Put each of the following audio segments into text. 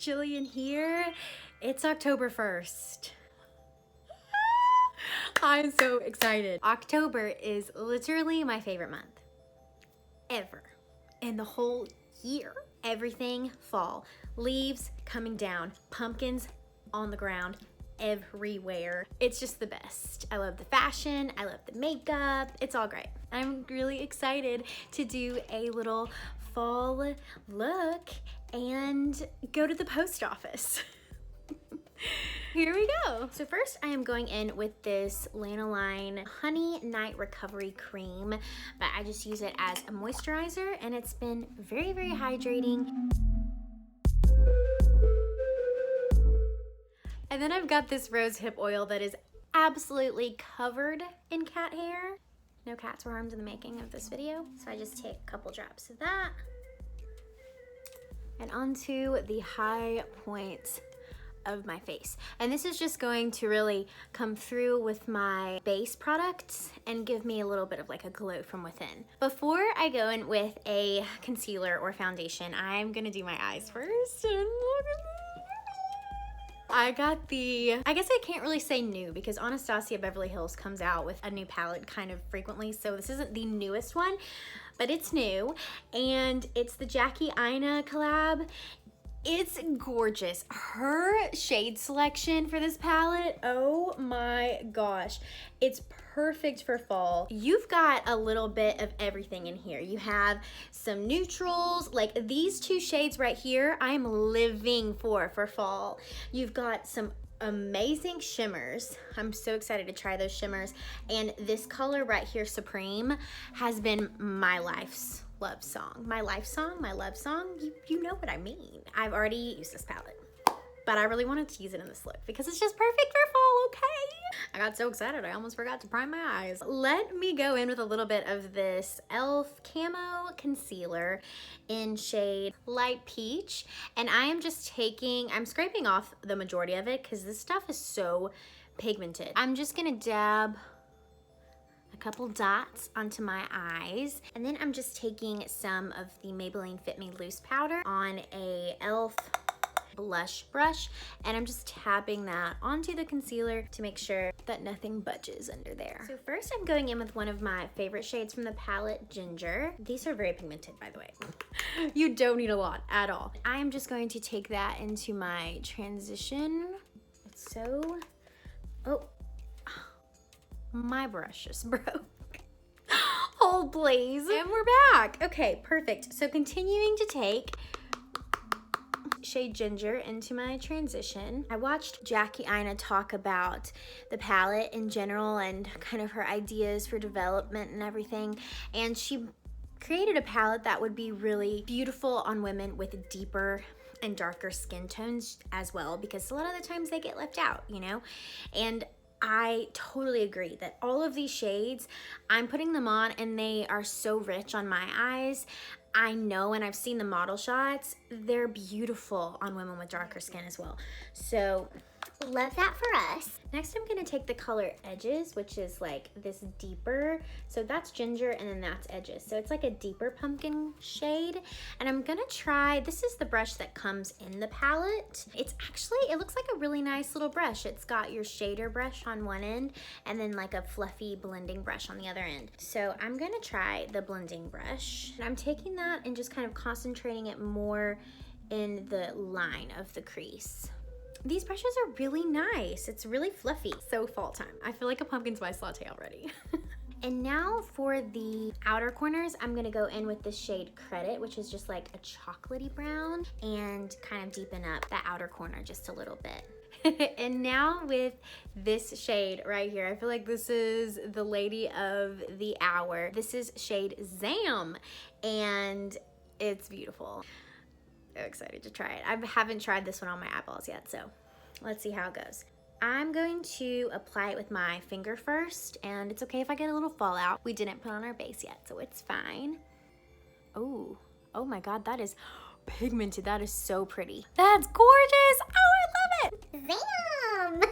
Jillian here. It's October 1st. I'm so excited. October is literally my favorite month ever in the whole year. Everything fall, leaves coming down, pumpkins on the ground everywhere. It's just the best. I love the fashion, I love the makeup, it's all great. I'm really excited to do a little fall look and go to the post office. Here we go. So first I am going in with this Lanolin Honey Night Recovery Cream, but I just use it as a moisturizer and it's been very, very hydrating. And then I've got this rose hip oil that is absolutely covered in cat hair. No cats were harmed in the making of this video. So I just take a couple drops of that and onto the high points of my face. And this is just going to really come through with my base products and give me a little bit of like a glow from within. Before I go in with a concealer or foundation, I'm gonna do my eyes first. And look at this. I got the, I guess I can't really say new because Anastasia Beverly Hills comes out with a new palette kind of frequently. So this isn't the newest one, but it's new. And it's the Jackie Aina collab. It's gorgeous. Her shade selection for this palette, oh my gosh. It's perfect for fall. You've got a little bit of everything in here. You have some neutrals, like these two shades right here, I'm living for fall. You've got some amazing shimmers. I'm so excited to try those shimmers. And this color right here, Supreme, has been my life's love song. My life song, my love song, you know what I mean. I've already used this palette, but I really wanted to use it in this look because it's just perfect for fall, okay? I got so excited I almost forgot to prime my eyes. Let me go in with a little bit of this e.l.f. Camo Concealer in shade Light Peach. And I am just taking, I'm scraping off the majority of it because this stuff is so pigmented. I'm just gonna dab a couple dots onto my eyes. And then I'm just taking some of the Maybelline Fit Me Loose powder on a e.l.f. blush brush, and I'm just tapping that onto the concealer to make sure that nothing budges under there. So first I'm going in with one of my favorite shades from the palette, Ginger. These are very pigmented, by the way. You don't need a lot at all. I'm just going to take that into my transition. It's so, oh, my brush just broke. Oh, please. And we're back. Okay, perfect. So continuing to take shade Ginger into my transition. I watched Jackie Aina talk about the palette in general and kind of her ideas for development and everything. And she created a palette that would be really beautiful on women with deeper and darker skin tones as well, because a lot of the times they get left out, you know? And I totally agree that all of these shades, I'm putting them on and they are so rich on my eyes. I know, and I've seen the model shots, they're beautiful on women with darker skin as well. So love that for us. Next, I'm gonna take the color Edges, which is like this deeper. So that's Ginger and then that's Edges. So it's like a deeper pumpkin shade. And I'm gonna try, this is the brush that comes in the palette. It's actually, it looks like a really nice little brush. It's got your shader brush on one end and then like a fluffy blending brush on the other end. So I'm gonna try the blending brush. And I'm taking that and just kind of concentrating it more in the line of the crease. These brushes are really nice. It's really fluffy. So fall time. I feel like a pumpkin spice latte already. And now for the outer corners, I'm gonna go in with the shade Credit, which is just like a chocolatey brown, and kind of deepen up that outer corner just a little bit. And now with this shade right here, I feel like this is the lady of the hour. This is shade Zam, and it's beautiful. So excited to try it. I haven't tried this one on my eyeballs yet, so let's see how it goes. I'm going to apply it with my finger first, and it's okay if I get a little fallout. We didn't put on our base yet, so it's fine. Oh my God, that is pigmented. That is so pretty. That's gorgeous. Oh, I love it. Zam!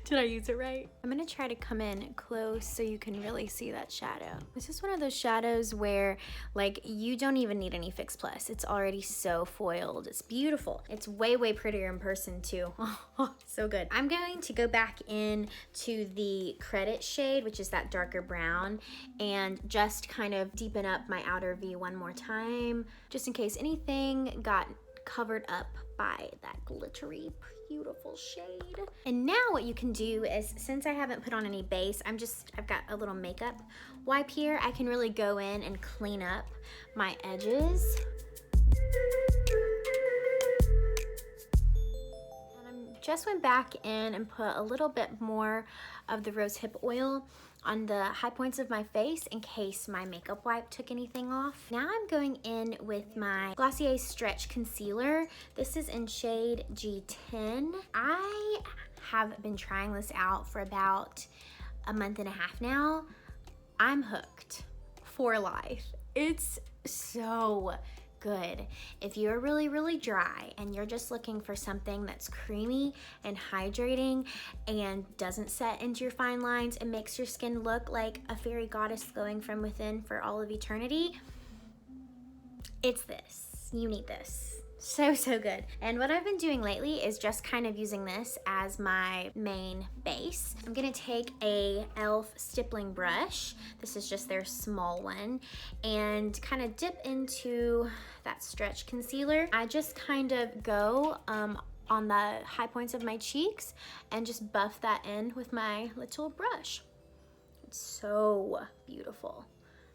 Did I use it right? I'm gonna try to come in close so you can really see that shadow. This is one of those shadows where like you don't even need any Fix Plus. It's already so foiled. It's beautiful. It's way, way prettier in person too. Oh, so good. I'm going to go back in to the Credit shade, which is that darker brown, and just kind of deepen up my outer V one more time, just in case anything got covered up by that glittery, beautiful shade. And now what you can do is, since I haven't put on any base, I've got a little makeup wipe here. I can really go in and clean up my edges. And I just went back in and put a little bit more of the rose hip oil on the high points of my face in case my makeup wipe took anything off. Now I'm going in with my Glossier Stretch Concealer. This is in shade G10. I have been trying this out for about a month and a half now. I'm hooked for life. It's so good. If you're really, really dry and you're just looking for something that's creamy and hydrating and doesn't set into your fine lines and makes your skin look like a fairy goddess glowing from within for all of eternity, it's this. You need this. So, so good. And what I've been doing lately is just kind of using this as my main base. I'm gonna take a e.l.f. stippling brush. This is just their small one, and kind of dip into that stretch concealer. I just kind of go on the high points of my cheeks and just buff that in with my little brush. It's so beautiful.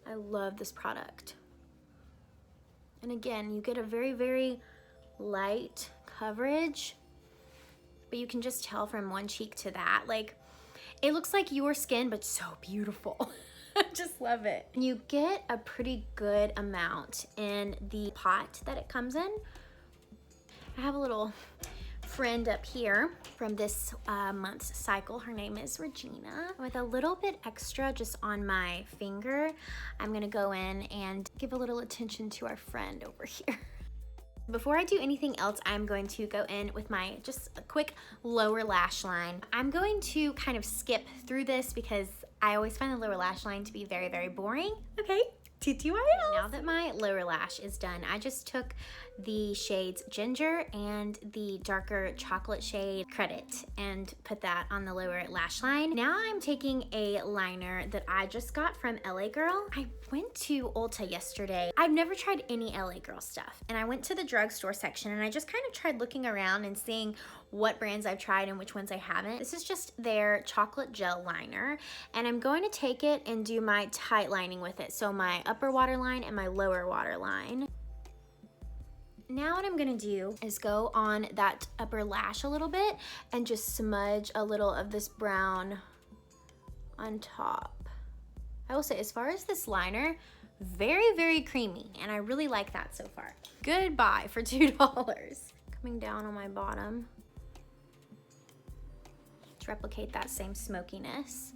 I love this product. And again, you get a very, very light coverage, but you can just tell from one cheek to that, like, it looks like your skin, but so beautiful. I just love it. You get a pretty good amount in the pot that it comes in. I have a little friend up here from this month's cycle. Her name is Regina. With a little bit extra just on my finger, I'm gonna go in and give a little attention to our friend over here. Before I do anything else, I'm going to go in with my just a quick lower lash line. I'm going to kind of skip through this because I always find the lower lash line to be very, very boring. Okay, TTYL. Now that my lower lash is done, I just took the shades Ginger and the darker chocolate shade Credit and put that on the lower lash line. Now I'm taking a liner that I just got from LA Girl. I went to Ulta yesterday. I've never tried any LA Girl stuff, and I went to the drugstore section and I just kind of tried looking around and seeing what brands I've tried and which ones I haven't. This is just their chocolate gel liner, and I'm going to take it and do my tight lining with it. So my upper waterline and my lower waterline. Now what I'm gonna do is go on that upper lash a little bit and just smudge a little of this brown on top. I will say, as far as this liner, very, very creamy, and I really like that so far. Good buy for $2. Coming down on my bottom to replicate that same smokiness.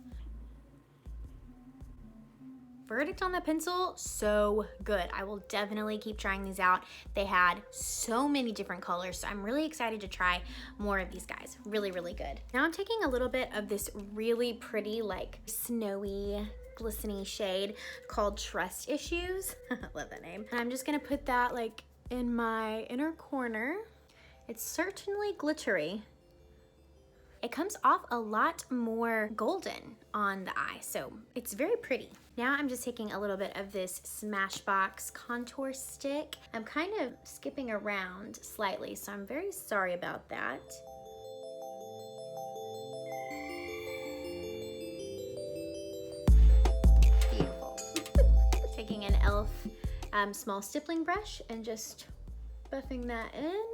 Verdict on the pencil, so good. I will definitely keep trying these out. They had so many different colors, so I'm really excited to try more of these guys. Really, really good. Now I'm taking a little bit of this really pretty, like snowy, glistening shade called Trust Issues. Love that name. And I'm just gonna put that like in my inner corner. It's certainly glittery. It comes off a lot more golden on the eye, so it's very pretty. Now I'm just taking a little bit of this Smashbox contour stick. I'm kind of skipping around slightly, so I'm very sorry about that. Beautiful. Taking an e.l.f. Small stippling brush and just buffing that in.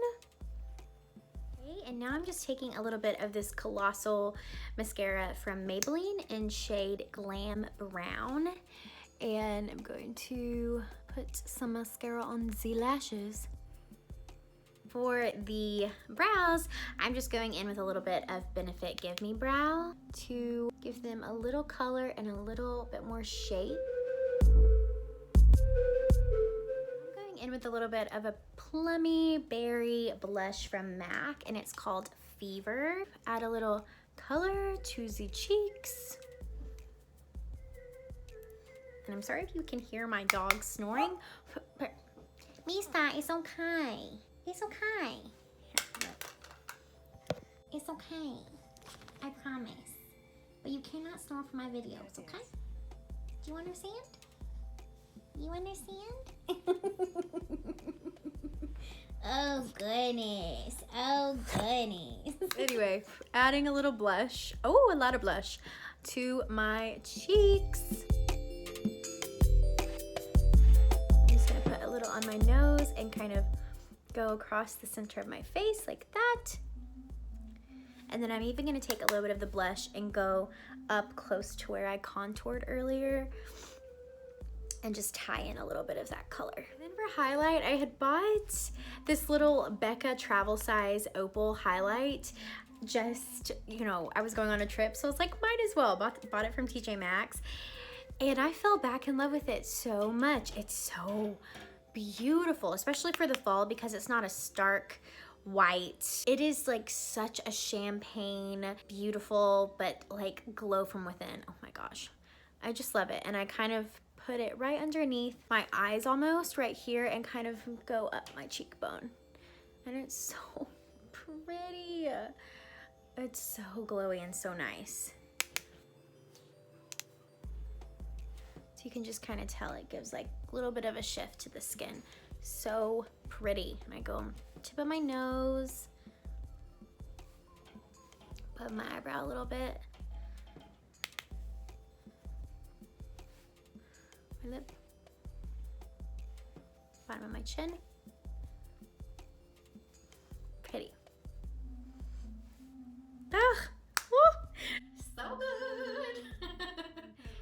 And now I'm just taking a little bit of this Colossal mascara from Maybelline in shade Glam Brown, and I'm going to put some mascara on the lashes. For the brows, I'm just going in with a little bit of Benefit Give Me Brow to give them a little color and a little bit more shape. In with a little bit of a plummy berry blush from MAC, and it's called Fever. Add a little color to the cheeks. And I'm sorry if you can hear my dog snoring. Mista, it's okay. It's okay. Here, look. It's okay. I promise. But you cannot snore for my videos, okay? Do you understand? You understand? Oh goodness. Oh goodness. Anyway, adding a little blush. Oh, a lot of blush to my cheeks. I'm just gonna put a little on my nose and kind of go across the center of my face like that. And then I'm even gonna take a little bit of the blush and go up close to where I contoured earlier and just tie in a little bit of that color. And then for highlight, I had bought this little Becca travel size opal highlight. Just, you know, I was going on a trip, so I was like, might as well. Bought it from TJ Maxx. And I fell back in love with it so much. It's so beautiful, especially for the fall because it's not a stark white. It is like such a champagne, beautiful, but like glow from within. Oh my gosh. I just love it. And I kind of put it right underneath my eyes almost right here and kind of go up my cheekbone. And it's so pretty. It's so glowy and so nice. So you can just kind of tell it gives like a little bit of a shift to the skin. So pretty. And I go tip of my nose, put my eyebrow a little bit, my lip, bottom of my chin. Pretty. Ugh, so good.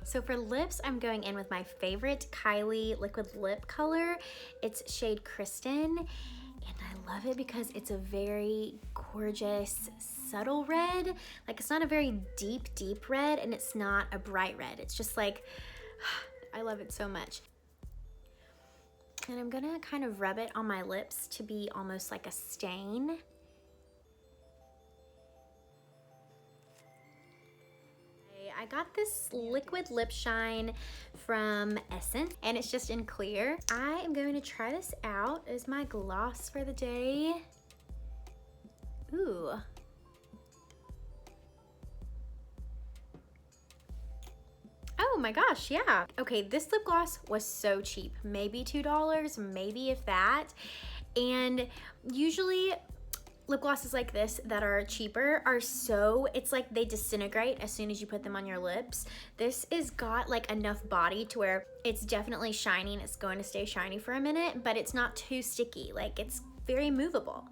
So for lips, I'm going in with my favorite Kylie liquid lip color. It's shade Kristen. And I love it because it's a very gorgeous, subtle red. Like it's not a very deep red, and it's not a bright red. It's just like, I love it so much. And I'm gonna kind of rub it on my lips to be almost like a stain. I got this liquid lip shine from Essence, and it's just in clear. I am going to try this out as my gloss for the day. Ooh. Oh my gosh, yeah. Okay, this lip gloss was so cheap. Maybe $2, maybe if that. And usually lip glosses like this that are cheaper are so, it's like they disintegrate as soon as you put them on your lips. This is got like enough body to where it's definitely shiny and it's going to stay shiny for a minute, but it's not too sticky. Like it's very movable.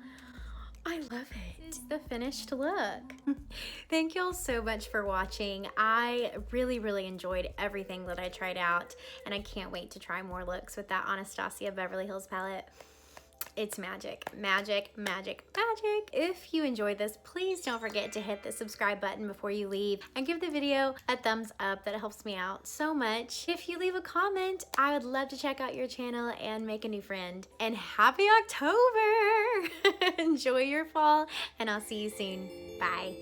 I love it. It's the finished look. Thank you all so much for watching. I really enjoyed everything that I tried out, and I can't wait to try more looks with that Anastasia Beverly Hills palette. It's magic, magic, magic, magic. If you enjoyed this, please don't forget to hit the subscribe button before you leave and give the video a thumbs up. That helps me out so much. If you leave a comment, I would love to check out your channel and make a new friend. And happy October! Enjoy your fall, and I'll see you soon. Bye.